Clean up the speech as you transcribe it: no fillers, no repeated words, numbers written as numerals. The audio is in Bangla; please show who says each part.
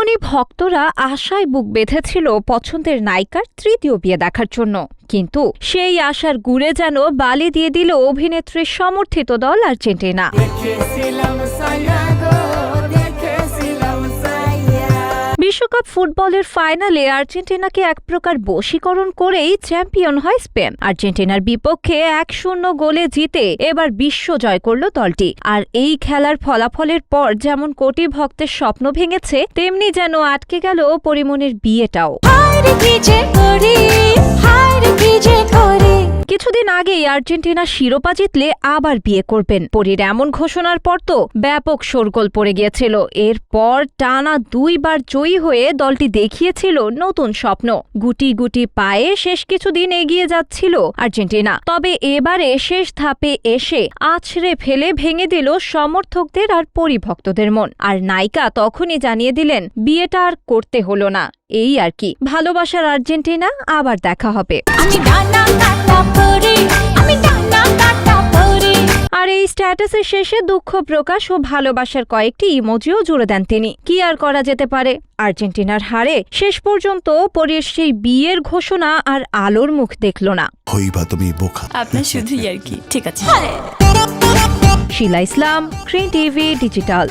Speaker 1: তখনই ভক্তরা আশায় বুক বেঁধেছিল পছন্দের নায়িকার তৃতীয় বিয়ে দেখার জন্য, কিন্তু সেই আশার গুড়ে যেন বালি দিয়ে দিল অভিনেত্রীর সমর্থিত দল আর্জেন্টিনা। বিশ্বকাপ ফুটবলের ফাইনালে আর্জেন্টিনাকে এক প্রকার বশীকরণ করেই চ্যাম্পিয়ন হয় স্পেন। আর্জেন্টিনার বিপক্ষে 1-0 গোলে জিতে এবার বিশ্ব জয় করল দলটি। আর এই খেলার ফলাফলের পর যেমন কোটি ভক্তের স্বপ্ন ভেঙেছে, তেমনি যেন আটকে গেল পরিমণির বিয়েটাও। কিছুদিন আগেই আর্জেন্টিনা শিরোপা জিতলে আবার বিয়ে করবেন। পরীর এমন ঘোষণার পর তো ব্যাপক শোরগোল পড়ে গিয়েছিল। এরপর টানা 2 বার জয়ী হয়ে দলটি দেখিয়েছিল নতুন স্বপ্ন। গুটি গুটি পায়ে শেষ কিছুদিন এগিয়ে যাচ্ছিল আর্জেন্টিনা। তবে এবারে শেষ ধাপে এসে আছড়ে ফেলে ভেঙে দিল সমর্থকদের আর পরিভক্তদের মন। আর নায়িকা তখনই জানিয়ে দিলেন বিয়েটা আর করতে হলো না। এই আর কি, ভালোবাসার আর্জেন্টিনা আবার দেখা হবে। আর এই স্ট্যাটাসের শেষে দুঃখ প্রকাশ ও ভালোবাসার কয়েকটি ইমোজিও জুড়ে দেন তিনি। কি আর করা যেতে পারে, আর্জেন্টিনার হারে শেষ পর্যন্ত পরীর সেই বিয়ের ঘোষণা আর আলোর মুখ দেখল না।
Speaker 2: তুমি বোকা,
Speaker 3: আপনার শুধু আর কি। ঠিক আছে।
Speaker 1: শিলা ইসলাম, গ্রিন টিভি ডিজিটাল।